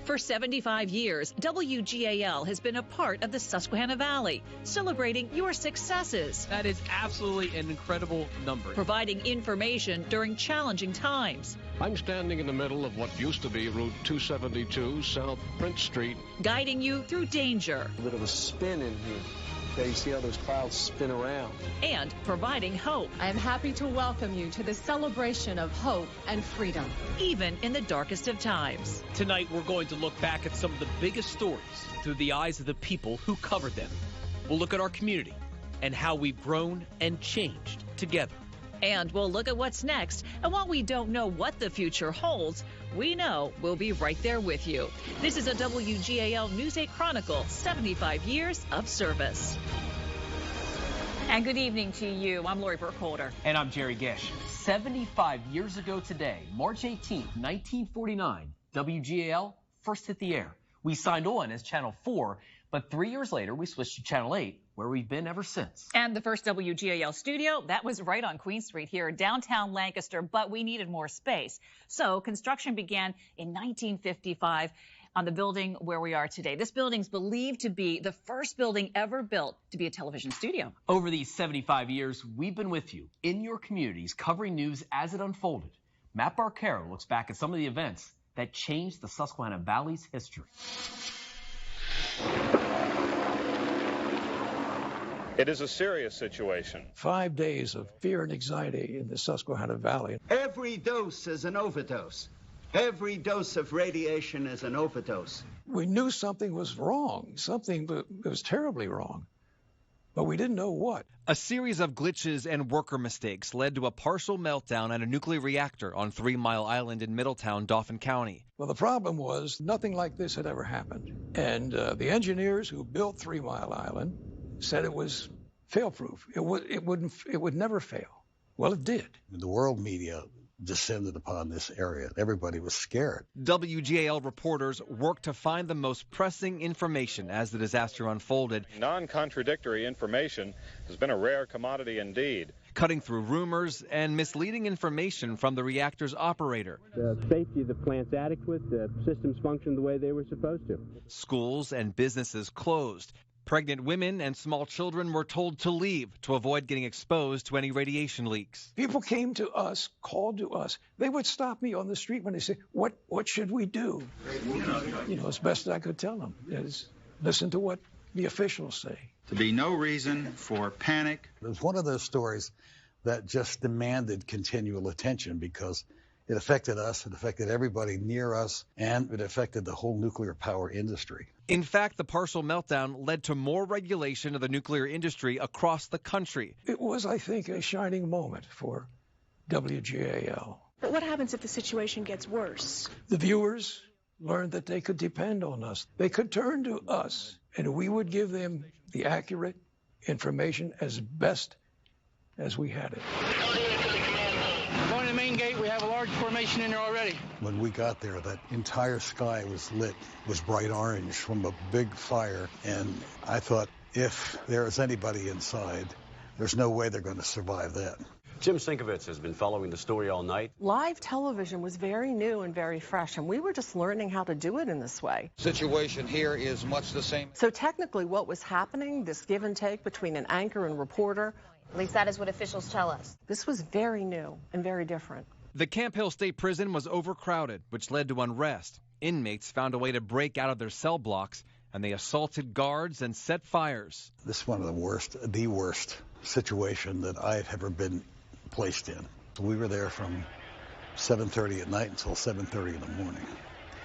For 75 years, WGAL has been a part of the Susquehanna Valley, celebrating your successes. That is absolutely an incredible number. Providing information during challenging times. I'm standing in the middle of what used to be Route 272 South Prince Street. Guiding you through danger. A bit of a spin in here. Okay, you see how those clouds spin around. And providing hope. I am happy to welcome you to the celebration of hope and freedom. Even in the darkest of times. Tonight, we're going to look back at some of the biggest stories through the eyes of the people who covered them. We'll look at our community and how we've grown and changed together. And we'll look at what's next. And while we don't know what the future holds, we know we'll be right there with you. This is a WGAL News 8 Chronicle, 75 years of service. And good evening to you. I'm Lori Burkholder. And I'm Jerry Gish. 75 years ago today, March 18th, 1949, WGAL first hit the air. We signed on as Channel 4, but 3 years later, we switched to Channel 8, where we've been ever since. And the first WGAL studio, that was right on Queen Street here in downtown Lancaster, but we needed more space. So construction began in 1955 on the building where we are today. This building's believed to be the first building ever built to be a television studio. Over these 75 years, we've been with you in your communities, covering news as it unfolded. Matt Barcaro looks back at some of the events that changed the Susquehanna Valley's history. It is a serious situation. 5 days of fear and anxiety in the Susquehanna Valley. Every dose is an overdose. Every dose of radiation is an overdose. We knew something was wrong, something that was terribly wrong, but we didn't know what. A series of glitches and worker mistakes led to a partial meltdown at a nuclear reactor on 3 Mile Island in Middletown, Dauphin County. Well, the problem was nothing like this had ever happened. And the engineers who built 3 Mile Island said it was fail-proof. It would never fail. Well, it did. The world media descended upon this area. Everybody was scared. WGAL reporters worked to find the most pressing information as the disaster unfolded. Non-contradictory information has been a rare commodity indeed. Cutting through rumors and misleading information from the reactor's operator. The safety of the plant's adequate. The systems function the way they were supposed to. Schools and businesses closed. Pregnant women and small children were told to leave to avoid getting exposed to any radiation leaks. People came to us, called to us. They would stop me on the street when they say, what should we do? You know, as best I could tell them is listen to what the officials say. To be no reason for panic. It was one of those stories that just demanded continual attention because it affected us, it affected everybody near us, and it affected the whole nuclear power industry. In fact, the partial meltdown led to more regulation of the nuclear industry across the country. It was, I think, a shining moment for WGAL. But what happens if the situation gets worse? The viewers learned that they could depend on us. They could turn to us, and we would give them the accurate information as best as we had it. Going to the main gate, we have a large formation in there already. When we got there, that entire sky was lit, was bright orange from a big fire, and I thought, if there is anybody inside, there's no way they're going to survive that. Jim Sinkovitz has been following the story all night. Live television was very new and very fresh, and we were just learning how to do it in this way. Situation here is much the same. So technically what was happening, this give and take between an anchor and reporter, at least that is what officials tell us. This was very new and very different. The Camp Hill State Prison was overcrowded, which led to unrest. Inmates found a way to break out of their cell blocks, and they assaulted guards and set fires. This is one of the worst situation that I've ever been placed in. We were there from 7:30 at night until 7:30 in the morning.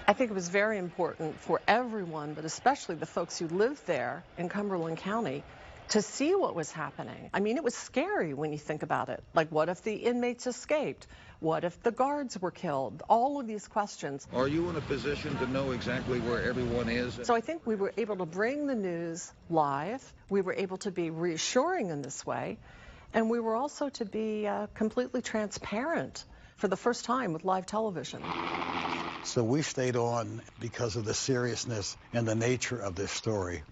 I think it was very important for everyone, but especially the folks who lived there in Cumberland County, to see what was happening. I mean, it was scary when you think about it. Like, what if the inmates escaped? What if the guards were killed? All of these questions. Are you in a position to know exactly where everyone is? So I think we were able to bring the news live. We were able to be reassuring in this way. And we were also to be completely transparent for the first time with live television. So we stayed on because of the seriousness and the nature of this story.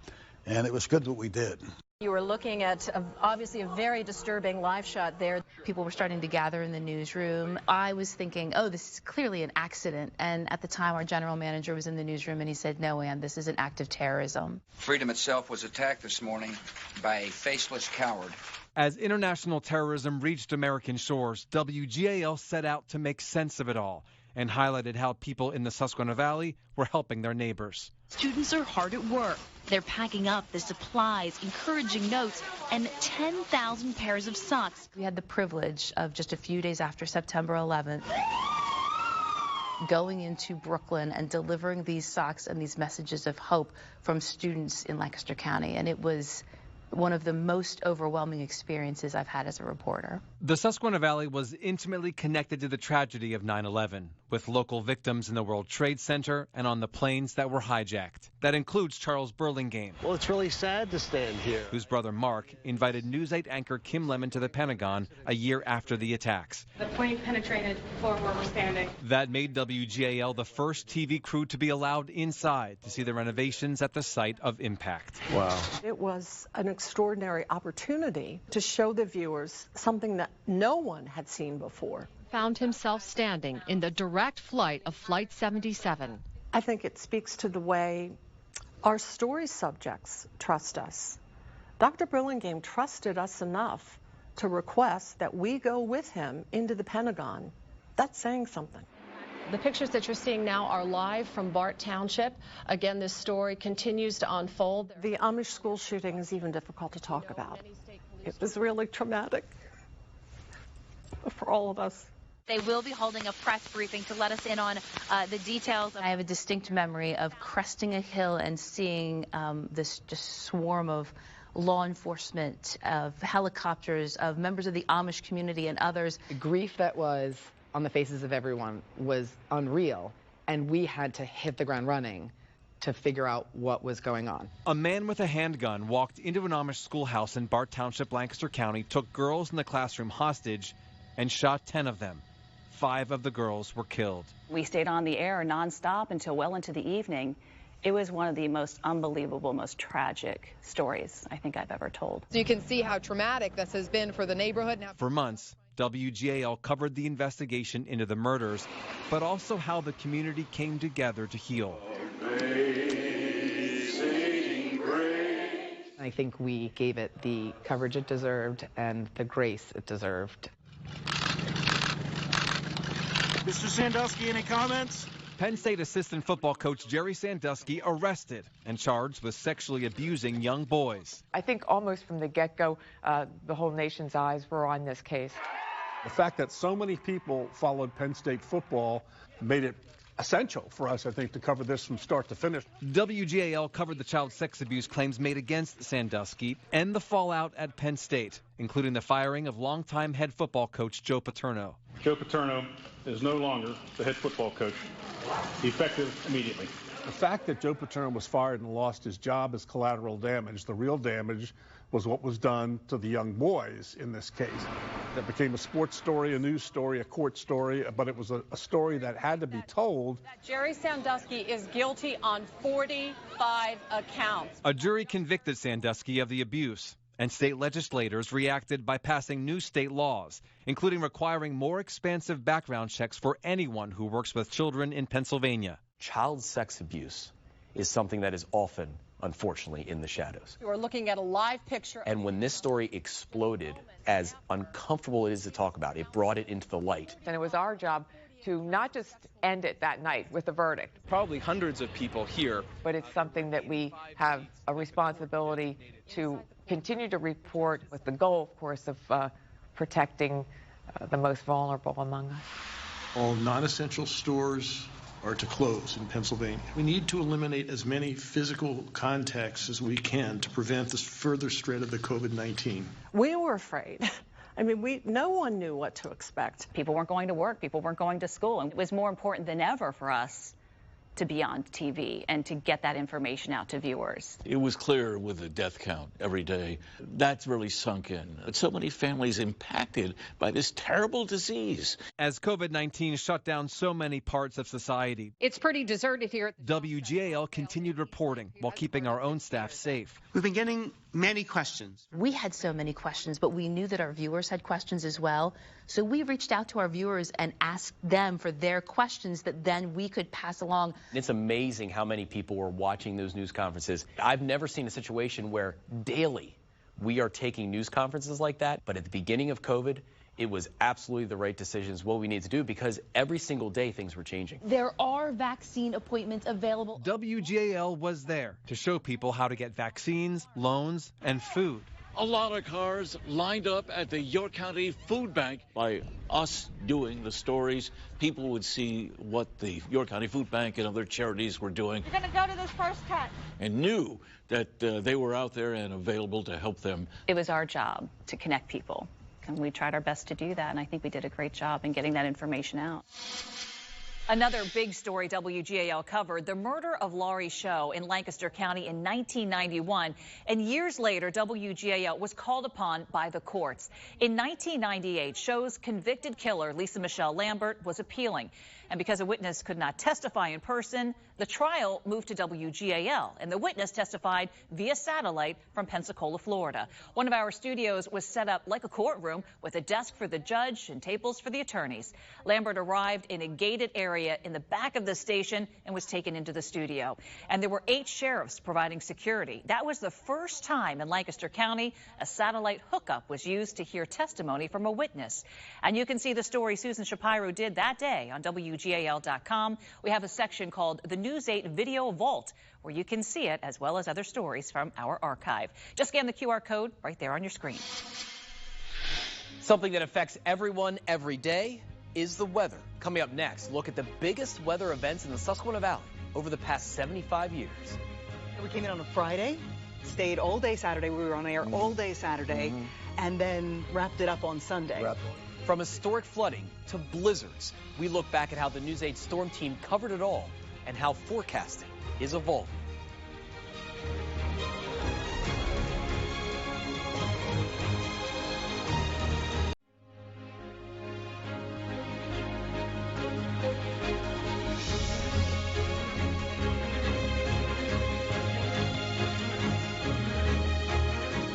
And it was good what we did. You were looking at obviously a very disturbing live shot there. People were starting to gather in the newsroom. I was thinking, oh, this is clearly an accident. And at the time, our general manager was in the newsroom, and he said, no, Ann, this is an act of terrorism. Freedom itself was attacked this morning by a faceless coward. As international terrorism reached American shores, WGAL set out to make sense of it all and highlighted how people in the Susquehanna Valley were helping their neighbors. Students are hard at work. They're packing up the supplies, encouraging notes, and 10,000 pairs of socks. We had the privilege of just a few days after September 11th going into Brooklyn and delivering these socks and these messages of hope from students in Lancaster County. And it was one of the most overwhelming experiences I've had as a reporter. The Susquehanna Valley was intimately connected to the tragedy of 9/11, with local victims in the World Trade Center and on the planes that were hijacked. That includes Charles Burlingame. Well, it's really sad to stand here. Whose brother Mark invited News 8 anchor Kim Lemon to the Pentagon a year after the attacks. The plane penetrated the floor where we're standing. That made WGAL the first TV crew to be allowed inside to see the renovations at the site of impact. Wow. It was an extraordinary opportunity to show the viewers something that no one had seen before. Found himself standing in the direct flight of Flight 77. I think it speaks to the way our story subjects trust us. Dr. Burlingame trusted us enough to request that we go with him into the Pentagon. That's saying something. The pictures that you're seeing now are live from Bart Township. Again, this story continues to unfold. The Amish school shooting is even difficult to talk about. It was really traumatic for all of us. They will be holding a press briefing to let us in on the details. I have a distinct memory of cresting a hill and seeing this just swarm of law enforcement, of helicopters, of members of the Amish community and others. The grief that was on the faces of everyone was unreal, and we had to hit the ground running to figure out what was going on. A man with a handgun walked into an Amish schoolhouse in Bart Township, Lancaster County, took girls in the classroom hostage, and shot 10 of them. 5 of the girls were killed. We stayed on the air nonstop until well into the evening. It was one of the most unbelievable, most tragic stories I think I've ever told. So you can see how traumatic this has been for the neighborhood. Now, for months, WGAL covered the investigation into the murders, but also how the community came together to heal. I think we gave it the coverage it deserved and the grace it deserved. Mr. Sandusky, any comments? Penn State assistant football coach Jerry Sandusky arrested and charged with sexually abusing young boys. I think almost from the get-go, the whole nation's eyes were on this case. The fact that so many people followed Penn State football made it essential for us, I think, to cover this from start to finish. WGAL covered the child sex abuse claims made against Sandusky and the fallout at Penn State, including the firing of longtime head football coach Joe Paterno. Joe Paterno is no longer the head football coach, effective immediately. The fact that Joe Paterno was fired and lost his job is collateral damage. The real damage was what was done to the young boys in this case. That became a sports story, a news story, a court story, but it was a story that had to be told. Jerry Sandusky is guilty on 45 accounts. A jury convicted Sandusky of the abuse, and state legislators reacted by passing new state laws, including requiring more expansive background checks for anyone who works with children in Pennsylvania. Child sex abuse is something that is often, unfortunately, in the shadows. We're looking at a live picture. And when this story exploded, as uncomfortable it is to talk about, it brought it into the light. And it was our job to not just end it that night with a verdict. Probably hundreds of people here. But it's something that we have a responsibility to continue to report with the goal, of course, of protecting the most vulnerable among us. All non-essential stores are to close in Pennsylvania. We need to eliminate as many physical contacts as we can to prevent this further spread of the COVID-19. We were afraid. I mean, no one knew what to expect. People weren't going to work. People weren't going to school. And it was more important than ever for us to be on TV and to get that information out to viewers. It was clear with the death count every day. That's really sunk in. So many families impacted by this terrible disease. As COVID-19 shut down so many parts of society, it's pretty deserted here. WGAL continued reporting while keeping our own staff safe. We've been getting many questions. We had so many questions, but we knew that our viewers had questions as well. So we reached out to our viewers and asked them for their questions that then we could pass along. It's amazing how many people were watching those news conferences. I've never seen a situation where daily we are taking news conferences like that. But at the beginning of COVID, it was absolutely the right decision, what we need to do, because every single day things were changing. There are vaccine appointments available. WGAL was there to show people how to get vaccines, loans, and food. A lot of cars lined up at the York County Food Bank. By us doing the stories, people would see what the York County Food Bank and other charities were doing. You're going to go to this first cut. And knew that they were out there and available to help them. It was our job to connect people. And we tried our best to do that, and I think we did a great job in getting that information out. Another big story WGAL covered, the murder of Laurie Show in Lancaster County in 1991. And years later, WGAL was called upon by the courts. In 1998, Show's convicted killer, Lisa Michelle Lambert, was appealing. And because a witness could not testify in person, the trial moved to WGAL, and the witness testified via satellite from Pensacola, Florida. One of our studios was set up like a courtroom with a desk for the judge and tables for the attorneys. Lambert arrived in a gated area in the back of the station and was taken into the studio. And there were 8 sheriffs providing security. That was the first time in Lancaster County a satellite hookup was used to hear testimony from a witness. And you can see the story Susan Shapiro did that day on WGAL.com. We have a section called the News 8 Video Vault, where you can see it as well as other stories from our archive. Just scan the QR code right there on your screen. Something that affects everyone every day is the weather. Coming up next, look at the biggest weather events in the Susquehanna Valley over the past 75 years. We came in on a Friday, stayed all day Saturday. We were on air all day Saturday, and then wrapped it up on Sunday. From historic flooding to blizzards, we look back at how the News 8 storm team covered it all and how forecasting is evolving.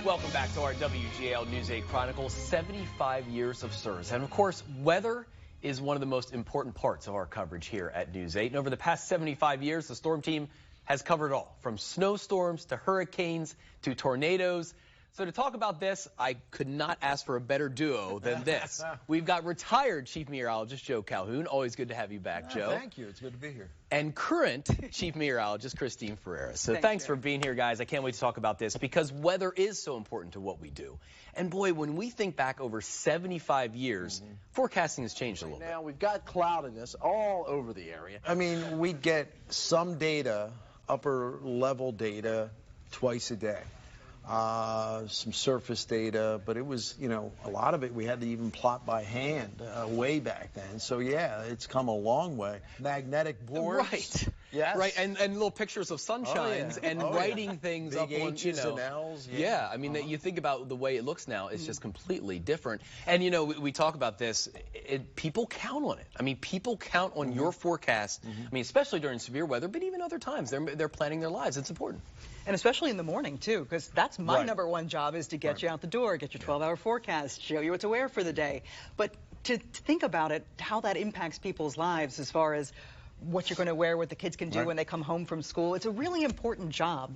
Welcome back to our WGAL News 8 Chronicles, 75 years of service. And of course, weather is one of the most important parts of our coverage here at News 8. And over the past 75 years, the storm team has covered it all, from snowstorms to hurricanes to tornadoes. So to talk about this, I could not ask for a better duo than this. We've got retired Chief Meteorologist Joe Calhoun. Always good to have you back, Joe. Thank you. It's good to be here. and current Chief Meteorologist Christine Ferreira. So thanks for being here, guys. I can't wait to talk about this because weather is so important to what we do. And boy, when we think back over 75 years, forecasting has changed a little bit. Now, we've got cloudiness all over the area. I mean, we get some data, upper level data, twice a day. Some surface data, but it was, you know, a lot of it we had to even plot by hand way back then. So yeah, it's come a long way. Magnetic boards. Right. Yes. Right, and little pictures of sunshines and writing things Big up on, H's and L's. Yeah, I mean, you think about the way it looks now, it's just completely different. And, you know, we talk about this, people count on it. I mean, people count on your forecast, I mean, especially during severe weather, but even other times. They're planning their lives. It's important. And especially in the morning, too, because that's my number one job is to get you out the door, get your 12-hour forecast, show you what to wear for the day. But to think about it, how that impacts people's lives as far as what you're going to wear, what the kids can do when they come home from school. It's a really important job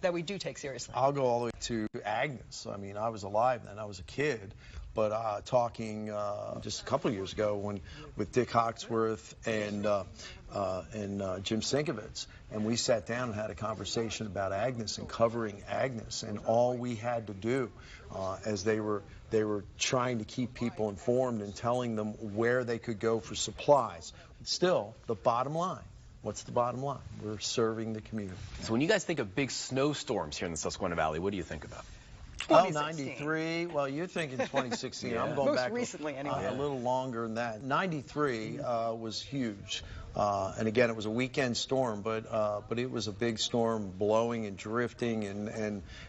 that we do take seriously. I'll go all the way to Agnes. I mean, I was alive then. I was a kid. But talking just a couple of years ago with Dick Hawksworth and Jim Sienkiewicz, and we sat down and had a conversation about Agnes and covering Agnes, and all we had to do as they were trying to keep people informed and telling them where they could go for supplies. Still, the bottom line. What's the bottom line? We're serving the community. So when you guys think of big snowstorms here in the Susquehanna Valley, what do you think about? Oh, 93. Well, you're thinking 2016. I'm going back recently, anyway. A little longer than that. 93 was huge. And again, it was a weekend storm, but it was a big storm, blowing and drifting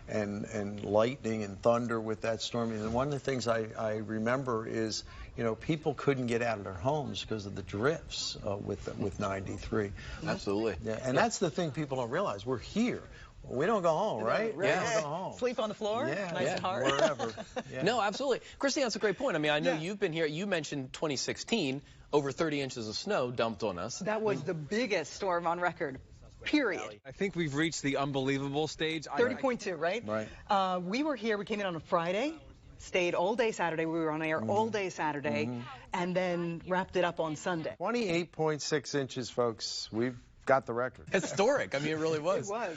and lightning and thunder with that storm. And one of the things I remember is, you know, people couldn't get out of their homes because of the drifts with 93. Absolutely. Yeah, and that's the thing people don't realize. We're here. We don't go home, right? Right. Yeah. We don't go home. Sleep on the floor? Yeah, Nice and hard. wherever. Yeah. No, absolutely. Christy, that's a great point. I mean, I know you've been here. You mentioned 2016, over 30 inches of snow dumped on us. That was the biggest storm on record. Period. I think we've reached the unbelievable stage. 30.2, right? Right. We were here. We came in on a Friday, stayed all day Saturday. We were on air all day Saturday, and then wrapped it up on Sunday. 28.6 inches, folks. We've got the record. Historic. I mean, it really was. It was.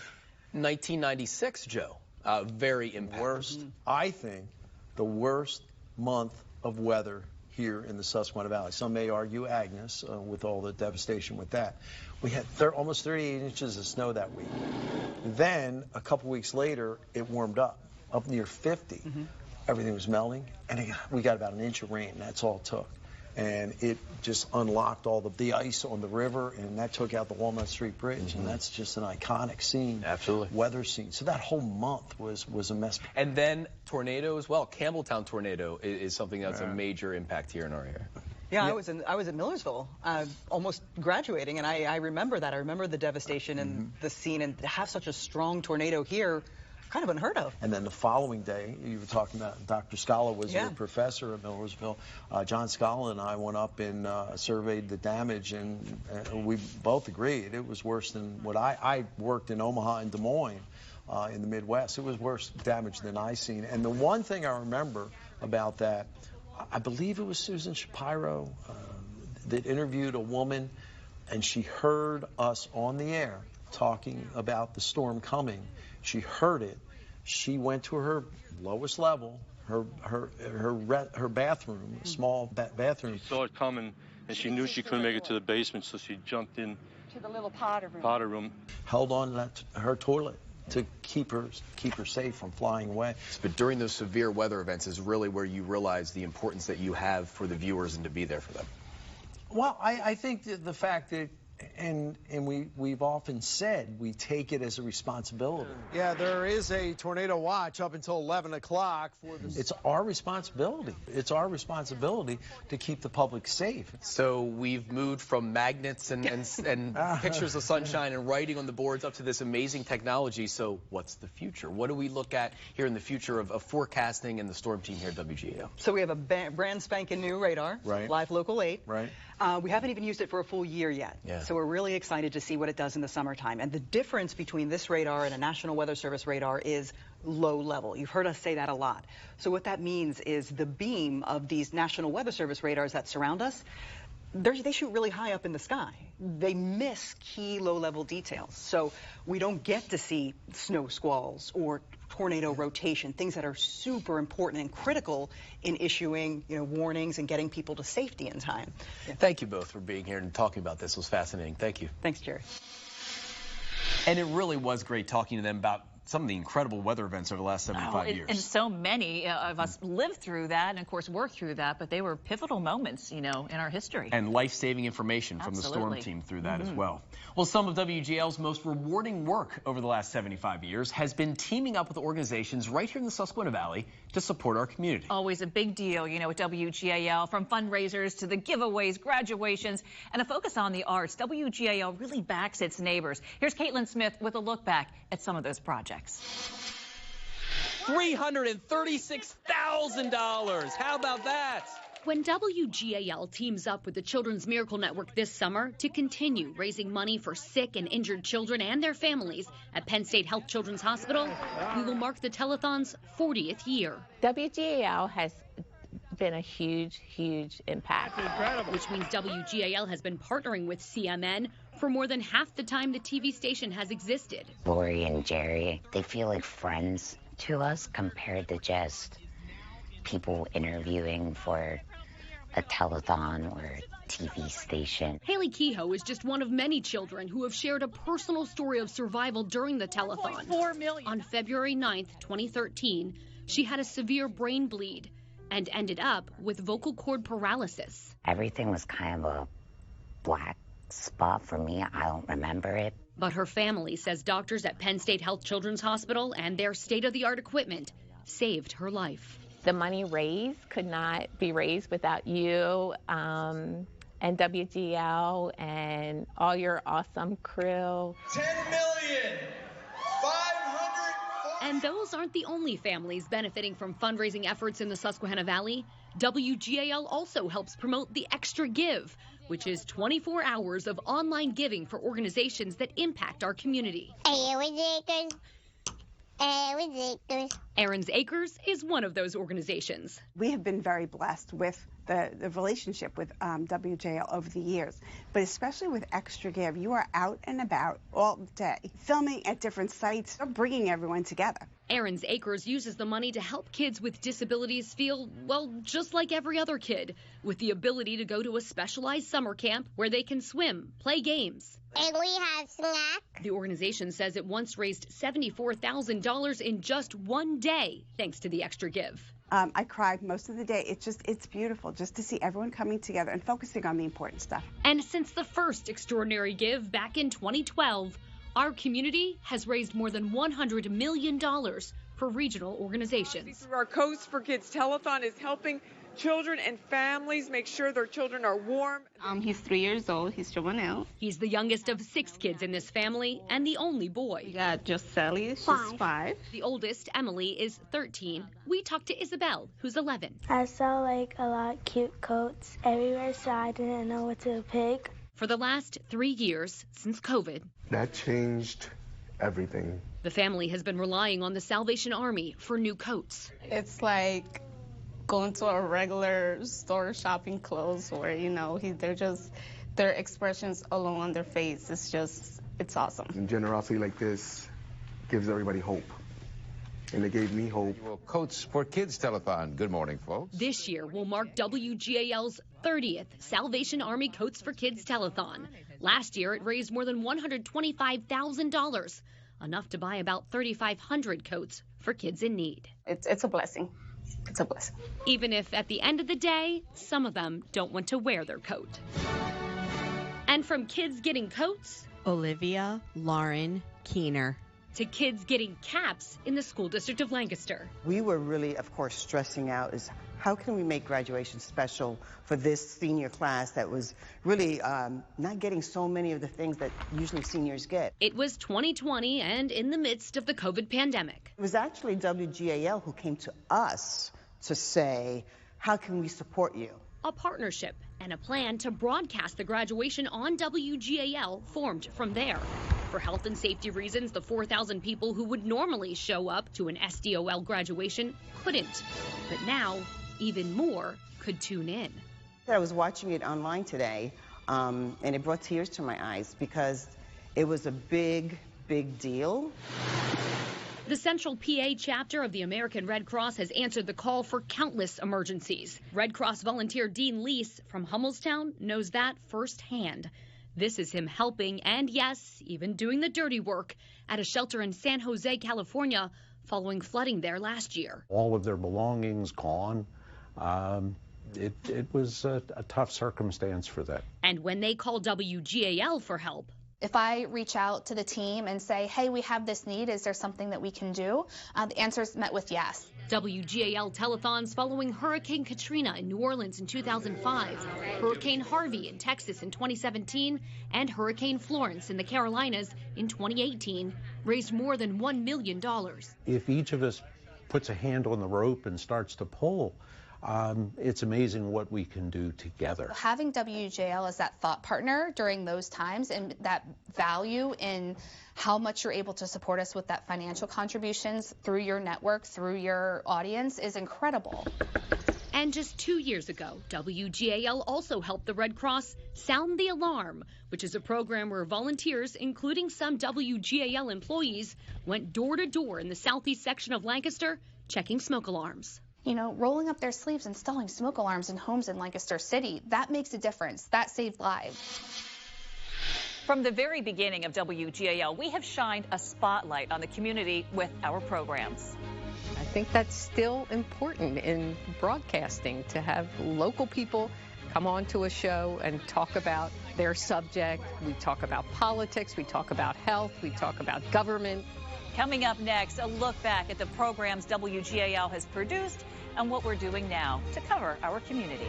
1996, Joe. Very impactful. Worst, I think, the worst month of weather here in the Susquehanna Valley. Some may argue Agnes, with all the devastation with that. We had almost 38 inches of snow that week. Then, a couple weeks later, it warmed up near 50. Everything was melting, and we got about an inch of rain. That's all it took. And it just unlocked all the ice on the river, and that took out the Walnut Street Bridge, and that's just an iconic scene. Absolutely. Weather scene. So that whole month was a mess. And then tornado as well. Campbelltown tornado is something that's a major impact here in our area. Yeah, I was at Millersville, almost graduating, and I remember that. I remember the devastation and the scene, and to have such a strong tornado here, kind of unheard of. And then the following day, you were talking about Dr. Scala was your professor at Millersville. John Scala and I went up and surveyed the damage, and we both agreed it was worse than what I worked in Omaha and Des Moines in the Midwest. It was worse damage than I seen. And the one thing I remember about that, I believe it was Susan Shapiro that interviewed a woman, and she heard us on the air talking about the storm coming. She heard it. She went to her lowest level, her bathroom, small bathroom. She saw it coming, and she knew she couldn't make it to the basement, so she jumped in To the little Potter room. Held on to her toilet to keep her safe from flying away. But during those severe weather events is really where you realize the importance that you have for the viewers and to be there for them. Well, I think that the fact that, and we've often said we take it as a responsibility. Yeah, there is a tornado watch up until 11 o'clock for the... It's our responsibility. It's our responsibility to keep the public safe. So we've moved from magnets and pictures of sunshine and writing on the boards up to this amazing technology. So what's the future? What do we look at here in the future of forecasting and the storm team here at WGAL? So we have a brand spanking new radar, Live Local 8. Right. We haven't even used it for a full year yet. Yeah. So we're really excited to see what it does in the summertime. And the difference between this radar and a National Weather Service radar is low level. You've heard us say that a lot. So what that means is the beam of these National Weather Service radars that surround us, they shoot really high up in the sky. They miss key low-level details. So we don't get to see snow squalls or tornado rotation, things that are super important and critical in issuing, warnings and getting people to safety in time. Thank you both for being here and talking about this. It was fascinating. Thank you. Thanks, Jerry. And it really was great talking to them about some of the incredible weather events over the last 75 years. And so many of us lived through that and, of course, worked through that, but they were pivotal moments, in our history. And life-saving information from the storm team through that as well. Well, some of WGAL's most rewarding work over the last 75 years has been teaming up with organizations right here in the Susquehanna Valley to support our community. Always a big deal, at WGAL, from fundraisers to the giveaways, graduations, and a focus on the arts. WGAL really backs its neighbors. Here's Caitlin Smith with a look back at some of those projects. $336,000. How about that? When WGAL teams up with the Children's Miracle Network this summer to continue raising money for sick and injured children and their families at Penn State Health Children's Hospital, we will mark the telethon's 40th year. WGAL has been a huge, huge impact. Incredible. Which means WGAL has been partnering with CMN for more than half the time the TV station has existed. Lori and Jerry, they feel like friends to us compared to just people interviewing for a telethon or a TV station. Haley Kehoe is just one of many children who have shared a personal story of survival during the telethon. 4 million. On February 9th, 2013, she had a severe brain bleed and ended up with vocal cord paralysis. Everything was kind of a black spot for me. I don't remember it. But her family says doctors at Penn State Health Children's Hospital and their state-of-the-art equipment saved her life. The money raised could not be raised without you and WGAL and all your awesome crew. 10 million, 5 And those aren't the only families benefiting from fundraising efforts in the Susquehanna Valley. WGAL also helps promote the Extra Give, which is 24 hours of online giving for organizations that impact our community. Aaron's Acres is one of those organizations. We have been very blessed with the relationship with WJL over the years, but especially with Extra Give, you are out and about all day, filming at different sites, bringing everyone together. Aaron's Acres uses the money to help kids with disabilities feel, well, just like every other kid, with the ability to go to a specialized summer camp where they can swim, play games. And we have snacks. The organization says it once raised $74,000 in just one day, thanks to the Extra Give. I cried most of the day. It's beautiful just to see everyone coming together and focusing on the important stuff. And since the first Extraordinary Give back in 2012, our community has raised more than $100 million for regional organizations. Our Coats for Kids telethon is helping children and families make sure their children are warm. He's 3 years old. He's showing out. He's the youngest of 6 kids in this family and the only boy. We got just Sally. She's 5. The oldest, Emily, is 13. We talked to Isabel, who's 11. I saw a lot of cute coats everywhere, so I didn't know what to pick. For the last 3 years since COVID, that changed everything. The family has been relying on the Salvation Army for new coats. It's like going to a regular store shopping clothes where, their expressions alone on their face, it's awesome. And generosity like this gives everybody hope. And they gave me hope. Well, Coats for Kids telethon. Good morning, folks. This year will mark WGAL's 30th Salvation Army Coats for Kids telethon. Last year, it raised more than $125,000, enough to buy about 3,500 coats for kids in need. It's a blessing. It's a blessing. Even if at the end of the day, some of them don't want to wear their coat. And from kids getting coats, Olivia Lauren Keener, to kids getting caps in the school district of Lancaster. We were really, of course, stressing out is how can we make graduation special for this senior class that was really not getting so many of the things that usually seniors get. It was 2020 and in the midst of the COVID pandemic. It was actually WGAL who came to us to say, how can we support you? A partnership and a plan to broadcast the graduation on WGAL formed from there. For health and safety reasons, the 4,000 people who would normally show up to an SDOL graduation couldn't. But now, even more could tune in. I was watching it online today, and it brought tears to my eyes because it was a big, big deal. The Central PA chapter of the American Red Cross has answered the call for countless emergencies. Red Cross volunteer Dean Lease from Hummelstown knows that firsthand. This is him helping and, yes, even doing the dirty work at a shelter in San Jose, California, following flooding there last year. All of their belongings gone. It was a tough circumstance for them. And when they call WGAL for help, if I reach out to the team and say, hey, we have this need, is there something that we can do? The answer is met with yes. WGAL telethons following Hurricane Katrina in New Orleans in 2005, Hurricane Harvey in Texas in 2017, and Hurricane Florence in the Carolinas in 2018 raised more than $1 million. If each of us puts a hand on the rope and starts to pull, it's amazing what we can do together. Having WGAL as that thought partner during those times and that value in how much you're able to support us with that financial contributions through your network, through your audience is incredible. And just 2 years ago, WGAL also helped the Red Cross sound the alarm, which is a program where volunteers, including some WGAL employees, went door to door in the southeast section of Lancaster checking smoke alarms. Rolling up their sleeves, installing smoke alarms in homes in Lancaster City, that makes a difference. That saved lives. From the very beginning of WGAL, we have shined a spotlight on the community with our programs. I think that's still important in broadcasting, to have local people come on to a show and talk about their subject. We talk about politics, we talk about health, we talk about government. Coming up next, a look back at the programs WGAL has produced and what we're doing now to cover our community.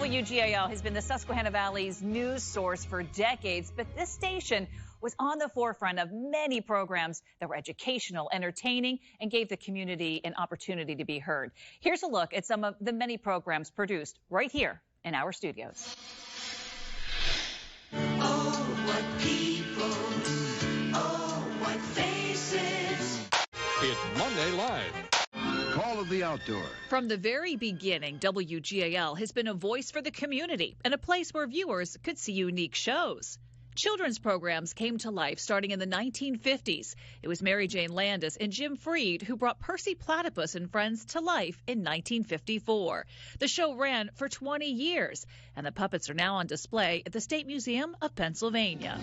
WGAL has been the Susquehanna Valley's news source for decades, but this station was on the forefront of many programs that were educational, entertaining, and gave the community an opportunity to be heard. Here's a look at some of the many programs produced right here in our studios. Oh, what people, oh, what faces. It's Monday Live. Call of the Outdoor. From the very beginning, WGAL has been a voice for the community and a place where viewers could see unique shows. Children's programs came to life starting in the 1950s. It was Mary Jane Landis and Jim Freed who brought Percy Platypus and Friends to life in 1954. The show ran for 20 years, and the puppets are now on display at the State Museum of Pennsylvania.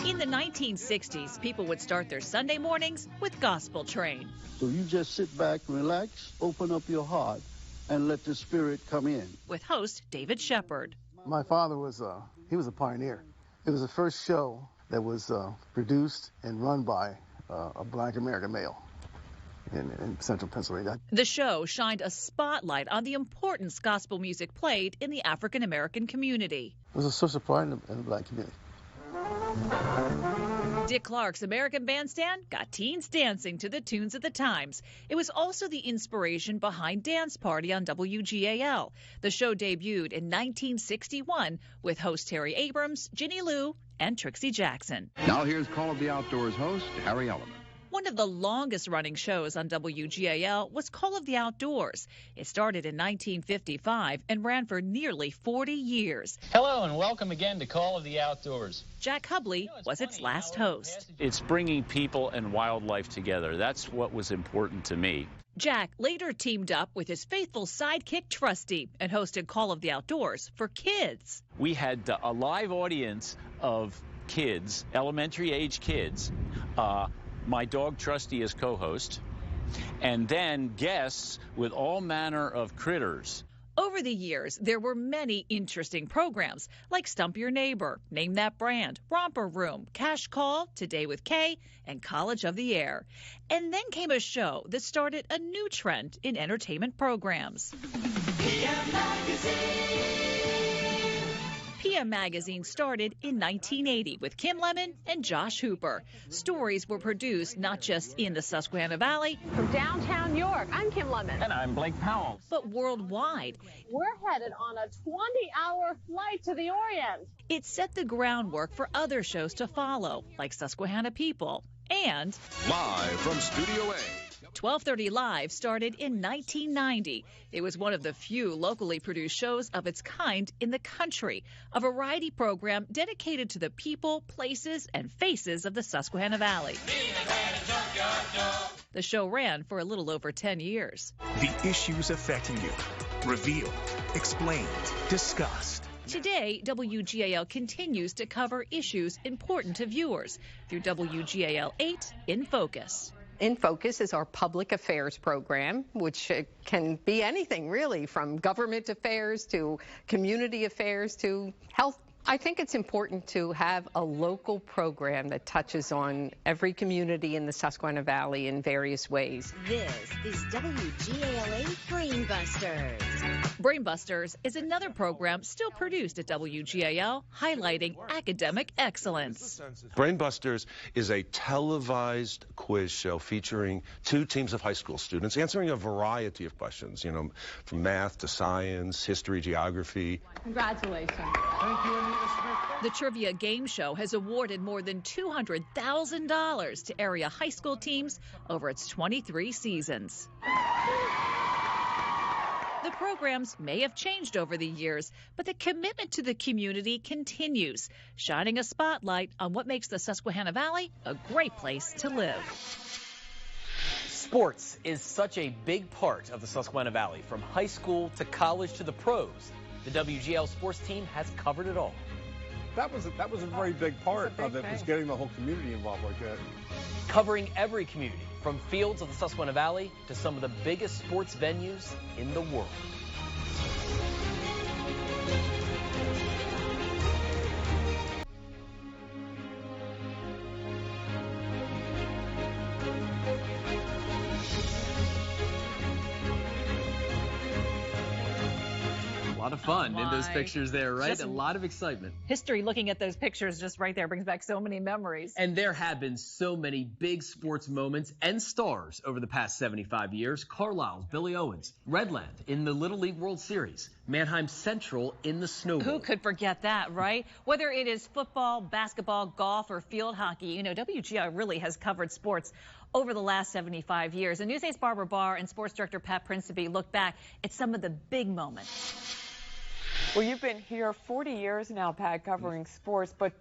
In the 1960s, people would start their Sunday mornings with Gospel Train. So you just sit back, relax, open up your heart, and let the Spirit come in. With host David Shepard. My father was a pioneer. It was the first show that was produced and run by a black American male in central Pennsylvania. The show shined a spotlight on the importance gospel music played in the African American community. It was a source of pride in the black community. Dick Clark's American Bandstand got teens dancing to the tunes of the times. It was also the inspiration behind Dance Party on WGAL. The show debuted in 1961 with host Terry Abrams, Ginny Lou, and Trixie Jackson. Now here's Call of the Outdoors host, Harry Elliman. One of the longest-running shows on WGAL was Call of the Outdoors. It started in 1955 and ran for nearly 40 years. Hello and welcome again to Call of the Outdoors. Jack Hubley was its last host. It's bringing people and wildlife together. That's what was important to me. Jack later teamed up with his faithful sidekick Trusty and hosted Call of the Outdoors for kids. We had a live audience of kids, elementary-age kids, my dog Trusty as co-host, and then guests with all manner of critters. Over the years, there were many interesting programs like Stump Your Neighbor, Name That Brand, Romper Room, Cash Call, Today with Kay, and College of the Air. And then came a show that started a new trend in entertainment programs. PM Magazine started in 1980 with Kim Lemon and Josh Hooper. Stories were produced not just in the Susquehanna Valley. From downtown York, I'm Kim Lemon. And I'm Blake Powell. But worldwide. We're headed on a 20-hour flight to the Orient. It set the groundwork for other shows to follow, like Susquehanna People and Live from Studio A. 1230 Live started in 1990. It was one of the few locally produced shows of its kind in the country, a variety program dedicated to the people, places, and faces of the Susquehanna Valley. The show ran for a little over 10 years. The issues affecting you, revealed, explained, discussed. Today, WGAL continues to cover issues important to viewers through WGAL 8 In Focus. In Focus is our public affairs program, which can be anything really, from government affairs to community affairs to health. I think it's important to have a local program that touches on every community in the Susquehanna Valley in various ways. This is WGAL 8 Brainbusters. Brainbusters is another program still produced at WGAL, highlighting academic excellence. Brainbusters is a televised quiz show featuring two teams of high school students answering a variety of questions, from math to science, history, geography. Congratulations. Thank you, Anita Smith. The trivia game show has awarded more than $200,000 to area high school teams over its 23 seasons. The programs may have changed over the years, but the commitment to the community continues, shining a spotlight on what makes the Susquehanna Valley a great place to live. Sports is such a big part of the Susquehanna Valley, from high school to college to the pros. The WGL sports team has covered it all. That was a very big part of it, was getting the whole community involved like that. Covering every community, from fields of the Susquehanna Valley to some of the biggest sports venues in the world. lot of fun in those pictures there, right? Just a lot of excitement. History, looking at those pictures just right there, brings back so many memories. And there have been so many big sports moments and stars over the past 75 years. Carlisle's Billy Owens, Redland in the Little League World Series, Mannheim Central in the Snow Bowl. Who could forget that, right? Whether it is football, basketball, golf, or field hockey, you know, WGL really has covered sports over the last 75 years. And News 8's Barbara Barr and sports director Pat Principe look back at some of the big moments. Well, you've been here 40 years now, Pat, covering sports, but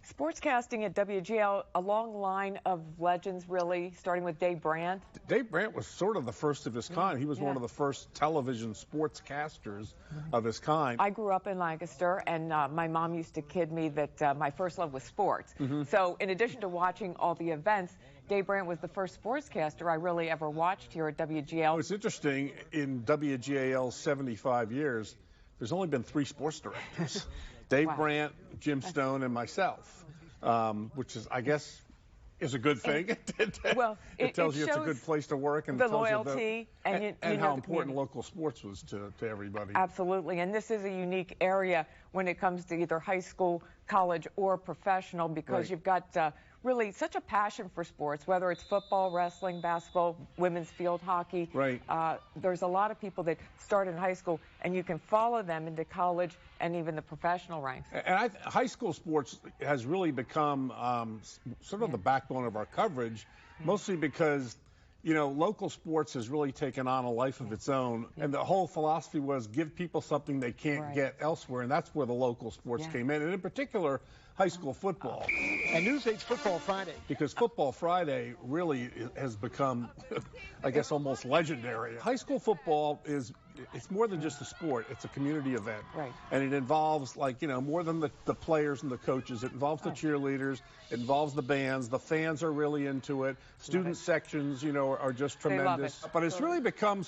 sportscasting at WGL, a long line of legends, really, starting with Dave Brandt. Dave Brandt was sort of the first of his kind. He was one of the first television sportscasters of his kind. I grew up in Lancaster, and my mom used to kid me that my first love was sports. So in addition to watching all the events, Dave Brandt was the first sportscaster I really ever watched here at WGL. It's interesting, in WGAL's 75 years, there's only been 3 sports directors. Dave Brandt, Jim Stone, and myself, which is, I guess, is a good thing. Well, it tells you it's a good place to work, and the it tells loyalty you and how important local sports was to everybody. Absolutely, and this is a unique area when it comes to either high school, college, or professional, because you've got really such a passion for sports, whether it's football, wrestling, basketball, women's field hockey. Right. There's a lot of people that start in high school, and you can follow them into college and even the professional ranks. And high school sports has really become sort of the backbone of our coverage, mostly because, you know, local sports has really taken on a life of its own. And the whole philosophy was give people something they can't get elsewhere. And that's where the local sports came in. And in particular, high school football. And News 8's Football Friday. Because Football Friday really has become, I guess, almost legendary. High school football it's more than just a sport. It's a community event. Right. And it involves, like, you know, more than the players and the coaches. It involves the cheerleaders. It involves the bands. The fans are really into it. Student sections, you know, are just tremendous. But it's really become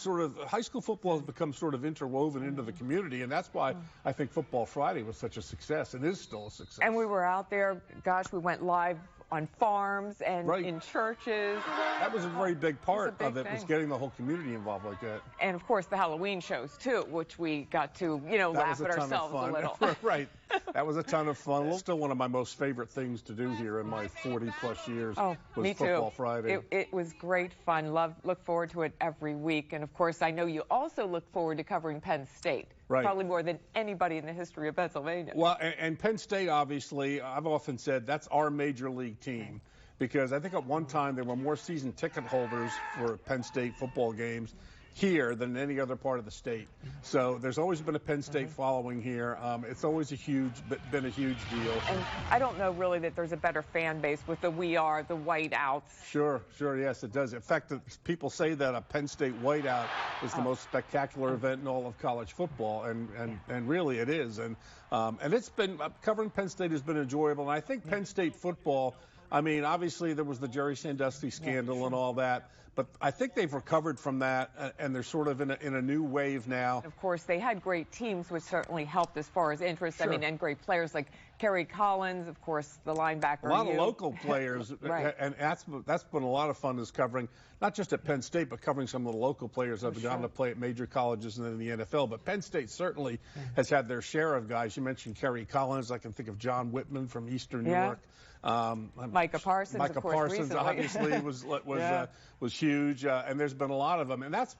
high school football has become sort of interwoven into the community. And that's why I think Football Friday was such a success. It is still a success. And we were out there, gosh, we went live on farms and in churches. That was a very big part of it, was getting the whole community involved like that. And of course the Halloween shows too, which we got to, you know, laugh at ourselves a little. Right. That was a ton of fun. Still one of my most favorite things to do here in my 40-plus years was me Football too. Friday. It was great fun. Look forward to it every week. And of course, I know you also look forward to covering Penn State. Right. Probably more than anybody in the history of Pennsylvania. Well, and Penn State, obviously, I've often said that's our major league team. Because I think at one time there were more season ticket holders for Penn State football games here than any other part of the state. So there's always been a Penn State following here. It's always been a huge deal. And I don't know really that there's a better fan base with the We Are, the whiteouts. Sure, yes, it does. In fact, people say that a Penn State whiteout is the most spectacular event in all of college football, and really it is. And it's been, covering Penn State has been enjoyable. And I think Penn State football, I mean, obviously there was the Jerry Sandusky scandal and all that, but I think they've recovered from that, and they're sort of in a new wave now. Of course, they had great teams, which certainly helped as far as interest. I mean, and great players like Kerry Collins, of course, the linebacker. A lot of local players, and that's been a lot of fun, is covering, not just at Penn State, but covering some of the local players that have gone to play at major colleges and then in the NFL. But Penn State certainly has had their share of guys. You mentioned Kerry Collins. I can think of John Whitman from Eastern New York. Micah Parsons, Micah of course, Parsons obviously was huge, and there's been a lot of them, and that's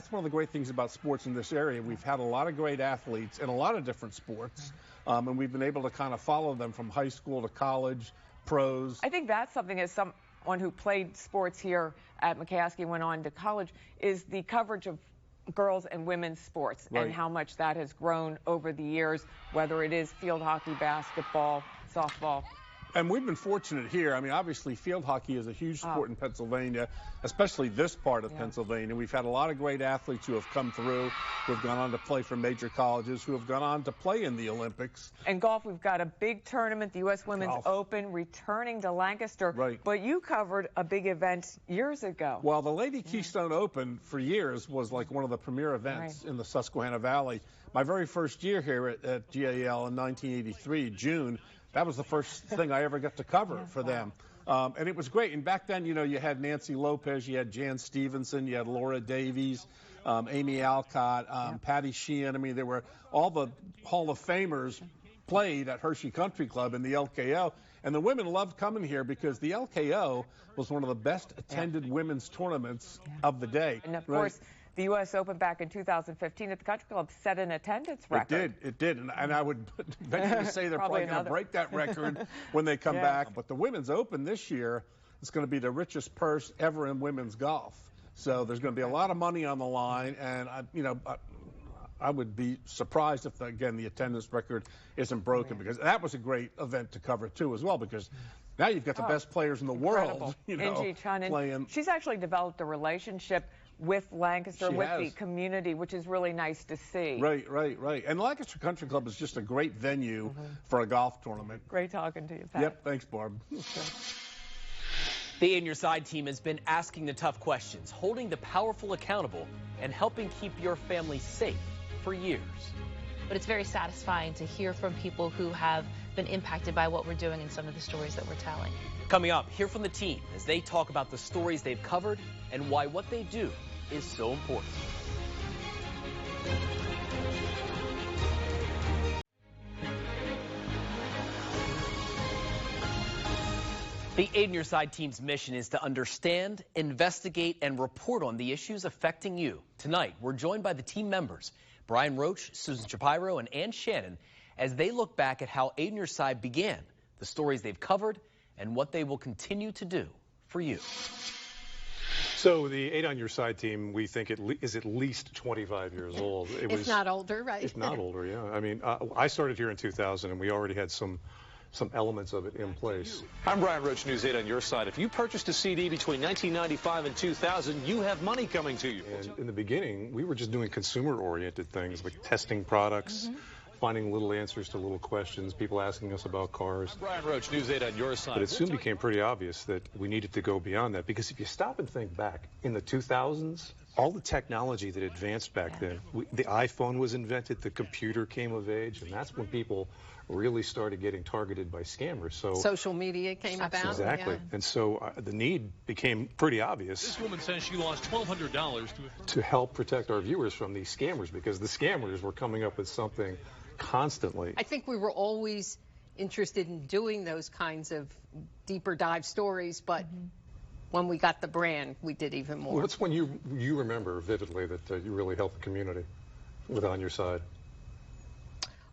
one of the great things about sports in this area. We've had a lot of great athletes in a lot of different sports, and we've been able to kind of follow them from high school to college, pros. I think that's something, as someone who played sports here at McCaskey, went on to college, is the coverage of girls and women's sports and how much that has grown over the years, whether it is field hockey, basketball, softball. And we've been fortunate here. I mean, obviously, field hockey is a huge sport in Pennsylvania, especially this part of Pennsylvania. We've had a lot of great athletes who have come through, who have gone on to play for major colleges, who have gone on to play in the Olympics. And golf, we've got a big tournament, the U.S. Women's Open, returning to Lancaster. Right. But you covered a big event years ago. Well, the Lady Keystone Open for years was like one of the premier events in the Susquehanna Valley. My very first year here at GAL in 1983, June, that was the first thing I ever got to cover for them. And it was great. And back then, you know, you had Nancy Lopez, you had Jan Stevenson, you had Laura Davies, Amy Alcott, Patty Sheehan. I mean, there were all the Hall of Famers played at Hershey Country Club in the LKO. And the women loved coming here because the LKO was one of the best attended women's tournaments of the day. And of course, the U.S. Open back in 2015 at the Country Club set an attendance record. It did. And I would venture to say they're probably going to break that record when they come back. But the Women's Open this year is going to be the richest purse ever in women's golf. So there's going to be a lot of money on the line. And, I would be surprised if, again, the attendance record isn't broken, because that was a great event to cover, too, as well, because now you've got the best players in the world, playing. She's actually developed a relationship with Lancaster, the community, which is really nice to see. Right. And Lancaster Country Club is just a great venue for a golf tournament. Great talking to you, Pat. Yep, thanks, Barb. The In Your Side team has been asking the tough questions, holding the powerful accountable, and helping keep your family safe for years. But it's very satisfying to hear from people who have been impacted by what we're doing and some of the stories that we're telling. Coming up, hear from the team as they talk about the stories they've covered and why what they do is so important. The Aid in Your Side team's mission is to understand, investigate, and report on the issues affecting you. Tonight, we're joined by the team members, Brian Roach, Susan Shapiro, and Ann Shannon, as they look back at how Aid in Your Side began, the stories they've covered, and what they will continue to do for you. So the Aid on Your Side team, we think is at least 25 years old. It's not older, right? It's not older, yeah. I mean, I started here in 2000, and we already had some elements of it in place. I'm Brian Roach, News 8 on Your Side. If you purchased a CD between 1995 and 2000, you have money coming to you. And in the beginning, we were just doing consumer-oriented things like testing products, finding little answers to little questions, people asking us about cars. I'm Brian Roach, News 8 on Your Side. But it soon became pretty obvious that we needed to go beyond that, because if you stop and think back, in the 2000s, all the technology that advanced back then, the iPhone was invented, the computer came of age, and that's when people really started getting targeted by scammers. So social media came about. Exactly. And so the need became pretty obvious. This woman says she lost $1,200 to help protect our viewers from these scammers, because the scammers were coming up with something constantly. I think we were always interested in doing those kinds of deeper dive stories, but when we got the brand, we did even more. What's when you remember vividly that you really helped the community with On Your Side?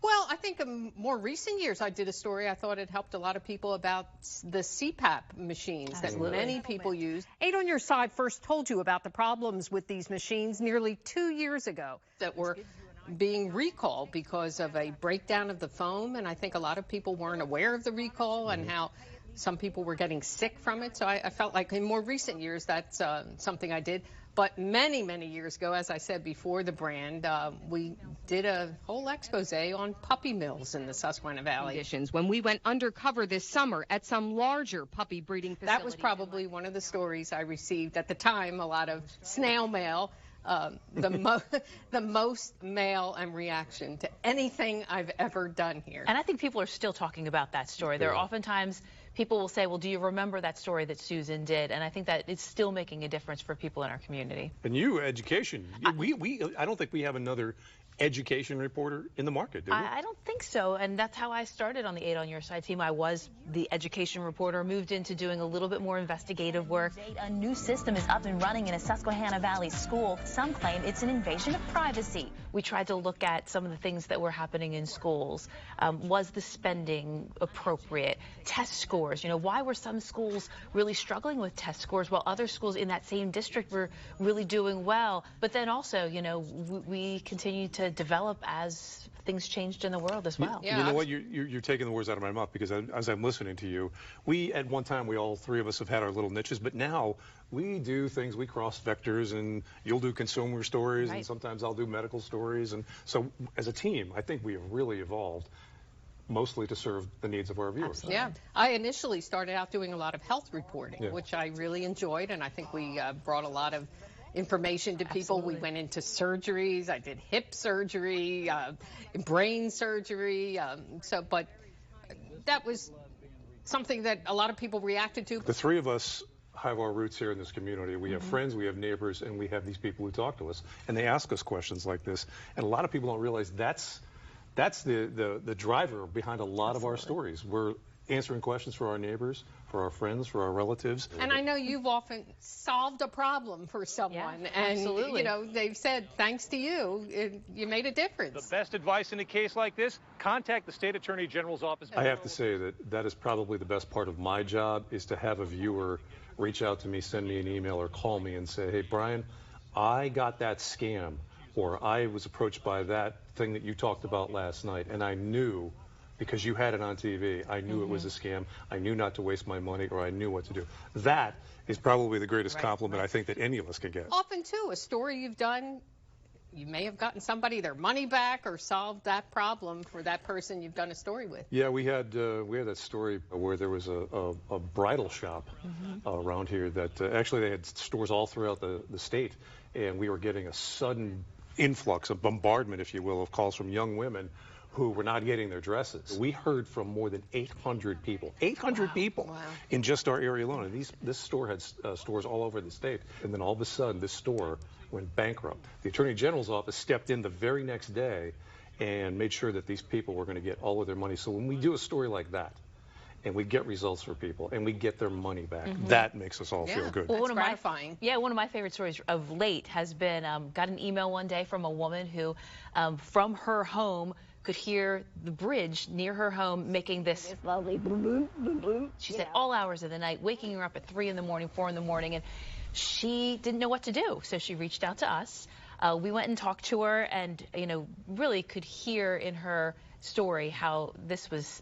Well, I think in more recent years, I did a story. I thought it helped a lot of people about the CPAP machines that many people use. Aid on Your Side first told you about the problems with these machines nearly 2 years ago that were being recalled because of a breakdown of the foam. And I think a lot of people weren't aware of the recall and how some people were getting sick from it. So I felt like in more recent years, that's something I did. But many, many years ago, as I said before the brand, we did a whole expose on puppy mills in the Susquehanna Valley. Conditions when we went undercover this summer at some larger puppy breeding facilities. That was probably one of the stories I received at the time, a lot of snail mail. The most mail and reaction to anything I've ever done here. And I think people are still talking about that story. There are oftentimes people will say, well, do you remember that story that Susan did? And I think that it's still making a difference for people in our community. And you, education. I don't think we have another education reporter in the market, do we? I don't think so, and that's how I started on the Aid on Your Side team. I was the education reporter, moved into doing a little bit more investigative work. A new system is up and running in a Susquehanna Valley school. Some claim it's an invasion of privacy. We tried to look at some of the things that were happening in schools. Was the spending appropriate? Test scores, why were some schools really struggling with test scores while other schools in that same district were really doing well? But then also, we continue to develop as things changed in the world as well. You know what? You're taking the words out of my mouth, because as I'm listening to you, at one time, all three of us have had our little niches, but now we do things, we cross vectors, and you'll do consumer stories, and sometimes I'll do medical stories. And so as a team, I think we have really evolved, mostly to serve the needs of our viewers. Absolutely. Yeah. I initially started out doing a lot of health reporting, which I really enjoyed, and I think we brought a lot of information to people. Absolutely. We went into surgeries. I did hip surgery, brain surgery. But that was something that a lot of people reacted to? The three of us have our roots here in this community. We have friends, we have neighbors, and we have these people who talk to us, and they ask us questions like this. And a lot of people don't realize that's the driver behind a lot of our stories. We're answering questions for our neighbors, for our friends, for our relatives. And I know you've often solved a problem for someone, and absolutely. you know, they've said, thanks to you, you made a difference. The best advice in a case like this, contact the State Attorney General's office. I have to say that is probably the best part of my job, is to have a viewer reach out to me, send me an email, or call me and say, hey, Brian, I got that scam, or I was approached by that thing that you talked about last night, and I knew, because you had it on TV, I knew it was a scam, I knew not to waste my money, or I knew what to do. That is probably the greatest compliment I think that any of us could get. Often, too, a story you've done, you may have gotten somebody their money back or solved that problem for that person you've done a story with. Yeah, we had that story where there was a bridal shop around here that actually they had stores all throughout the state, and we were getting a sudden influx, a bombardment, if you will, of calls from young women who were not getting their dresses. We heard from more than 800 people. 800 people in just our area alone. And this store had stores all over the state. And then all of a sudden, this store went bankrupt. The Attorney General's office stepped in the very next day and made sure that these people were going to get all of their money. So when we do a story like that, and we get results for people, and we get their money back, that makes us all feel good. Well, That's gratifying. One of my favorite stories of late has been, got an email one day from a woman who, from her home, could hear the bridge near her home making this lovely boom, boom, boom, boom. She said all hours of the night, waking her up at 3 in the morning, 4 in the morning, and she didn't know what to do. So she reached out to us. We went and talked to her, and really could hear in her story how this was.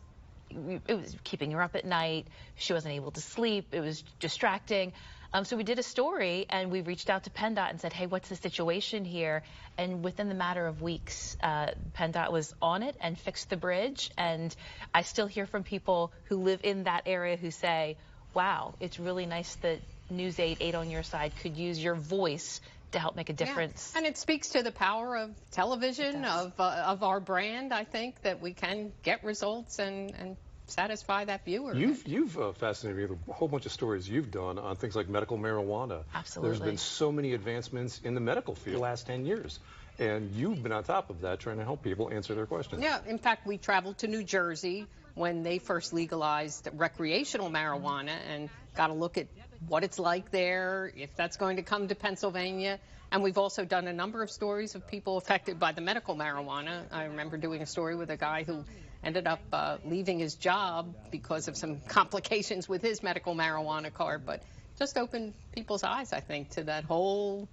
It was keeping her up at night. She wasn't able to sleep. It was distracting. So we did a story, and we reached out to PennDOT and said, hey, what's the situation here? And within the matter of weeks, PennDOT was on it and fixed the bridge. And I still hear from people who live in that area who say, wow, it's really nice that News 8 on your side could use your voice to help make a difference. Yeah. And it speaks to the power of television, of our brand, I think, that we can get results and satisfy that viewer. You've fascinated me with a whole bunch of stories you've done on things like medical marijuana. Absolutely. There's been so many advancements in the medical field the last 10 years. And you've been on top of that, trying to help people answer their questions. Yeah, in fact, we traveled to New Jersey when they first legalized recreational marijuana and got a look at what it's like there, if that's going to come to Pennsylvania. And we've also done a number of stories of people affected by the medical marijuana. I remember doing a story with a guy who ended up leaving his job because of some complications with his medical marijuana card, but just opened people's eyes, I think, to that whole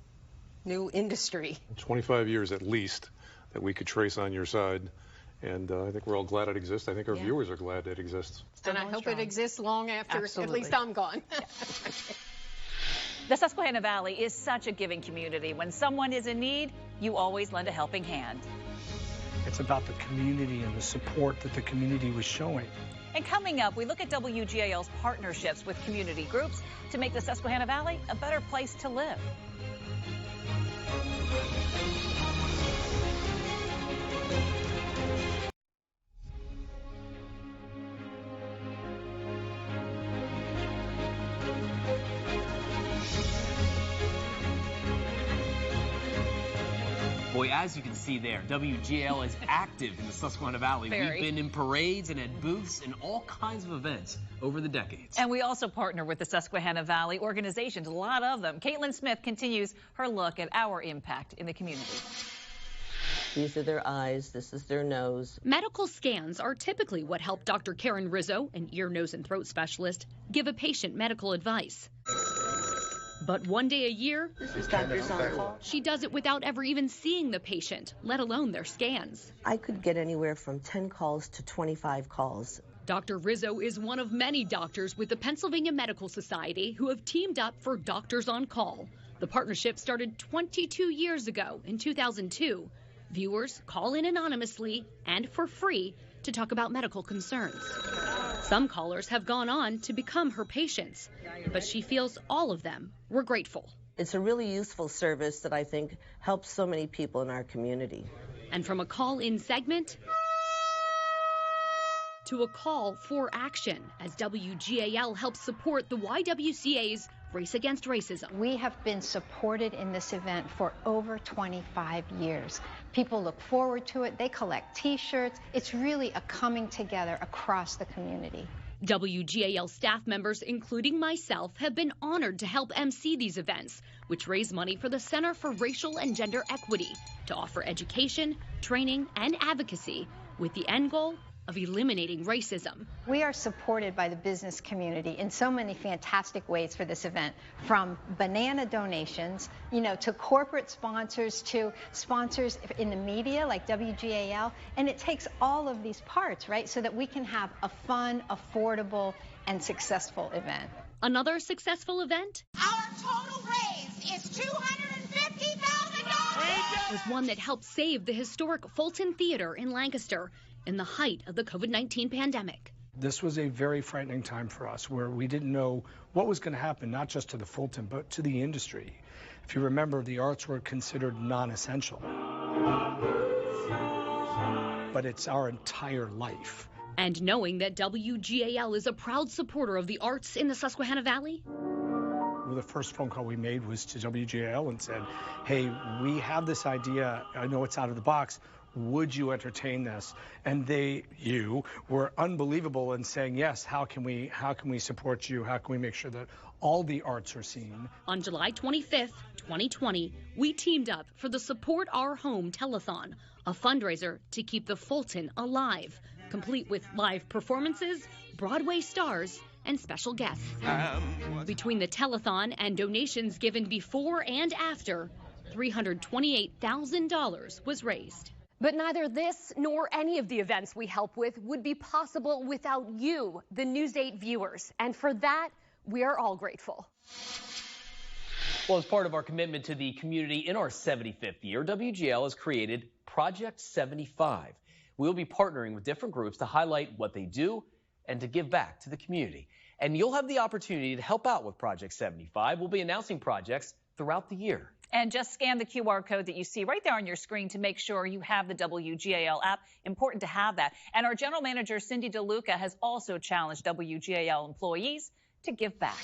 new industry. 25 years at least that we could trace on your side. And I think we're all glad it exists. I think our viewers are glad it exists. And I hope it exists long after at least I'm gone. The Susquehanna Valley is such a giving community. When someone is in need, you always lend a helping hand. It's about the community and the support that the community was showing. And coming up, we look at WGAL's partnerships with community groups to make the Susquehanna Valley a better place to live. Boy, as you can see there, WGAL is active in the Susquehanna Valley. Very. We've been in parades and at booths and all kinds of events over the decades. And we also partner with the Susquehanna Valley organizations, a lot of them. Caitlin Smith continues her look at our impact in the community. These are their eyes, this is their nose. Medical scans are typically what help Dr. Karen Rizzo, an ear, nose, and throat specialist, give a patient medical advice. But one day a year, This is doctor's on call. she does it without ever even seeing the patient, let alone their scans. I could get anywhere from 10 calls to 25 calls. Dr. Rizzo is one of many doctors with the Pennsylvania Medical Society who have teamed up for Doctors on Call. The partnership started 22 years ago in 2002. Viewers call in anonymously and for free to talk about medical concerns. Some callers have gone on to become her patients, but she feels all of them were grateful. It's a really useful service that I think helps so many people in our community. And from a call-in segment to a call for action as WGAL helps support the YWCA's Race Against Racism. We have been supported in this event for over 25 years. People look forward to it. They collect T-shirts. It's really a coming together across the community. WGAL staff members, including myself, have been honored to help MC these events, which raise money for the Center for Racial and Gender Equity to offer education, training, and advocacy with the end goal of eliminating racism. We are supported by the business community in so many fantastic ways for this event, from banana donations, to corporate sponsors, to sponsors in the media like WGAL, and it takes all of these parts, right, so that we can have a fun, affordable, and successful event. Another successful event? Our total raise is $250,000. Was one that helped save the historic Fulton Theater in Lancaster in the height of the COVID-19 pandemic. This was a very frightening time for us where we didn't know what was going to happen, not just to the Fulton, but to the industry. If you remember, the arts were considered non-essential. But it's our entire life. And knowing that WGAL is a proud supporter of the arts in the Susquehanna Valley? Well, the first phone call we made was to WGAL and said, hey, we have this idea. I know it's out of the box. Would you entertain this? And you were unbelievable in saying, yes, how can we support you? How can we make sure that all the arts are seen? On July 25th, 2020, we teamed up for the Support Our Home telethon, a fundraiser to keep the Fulton alive, complete with live performances, Broadway stars, and special guests. Between the telethon and donations given before and after, $328,000 was raised. But neither this nor any of the events we help with would be possible without you, the News 8 viewers. And for that, we are all grateful. Well, as part of our commitment to the community in our 75th year, WGL has created Project 75. We'll be partnering with different groups to highlight what they do and to give back to the community. And you'll have the opportunity to help out with Project 75. We'll be announcing projects throughout the year. And just scan the QR code that you see right there on your screen to make sure you have the WGAL app. Important to have that. And our general manager, Cindy DeLuca, has also challenged WGAL employees to give back.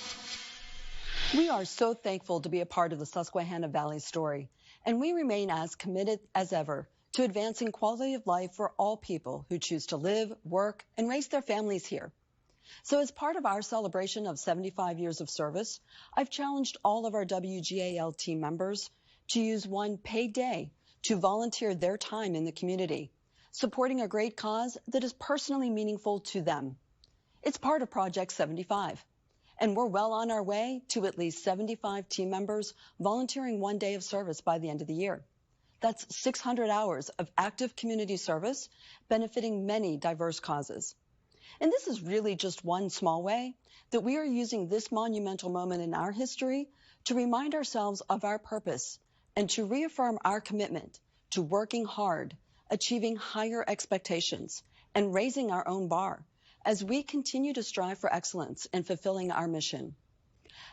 We are so thankful to be a part of the Susquehanna Valley story, and we remain as committed as ever to advancing quality of life for all people who choose to live, work, and raise their families here. So as part of our celebration of 75 years of service, I've challenged all of our WGAL team members to use one paid day to volunteer their time in the community, supporting a great cause that is personally meaningful to them. It's part of Project 75, and we're well on our way to at least 75 team members volunteering one day of service by the end of the year. That's 600 hours of active community service benefiting many diverse causes. And this is really just one small way that we are using this monumental moment in our history to remind ourselves of our purpose and to reaffirm our commitment to working hard, achieving higher expectations, and raising our own bar as we continue to strive for excellence in fulfilling our mission.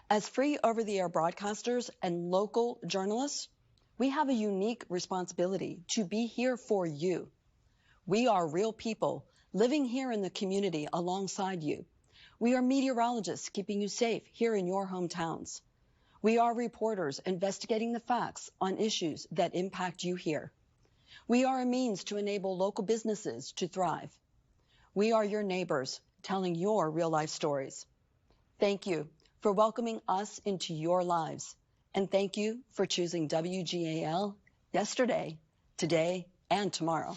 As free over-the-air broadcasters and local journalists, we have a unique responsibility to be here for you. We are real people living here in the community alongside you. We are meteorologists keeping you safe here in your hometowns. We are reporters investigating the facts on issues that impact you here. We are a means to enable local businesses to thrive. We are your neighbors telling your real-life stories. Thank you for welcoming us into your lives. And thank you for choosing WGAL yesterday, today, and tomorrow.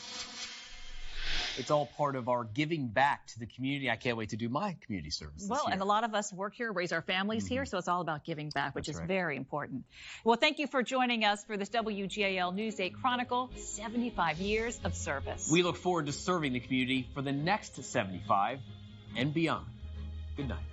It's all part of our giving back to the community. I can't wait to do my community service. Well, and a lot of us work here, raise our families here, so it's all about giving back, which is very important. Well, thank you for joining us for this WGAL News 8 Chronicle, 75 years of service. We look forward to serving the community for the next 75 and beyond. Good night.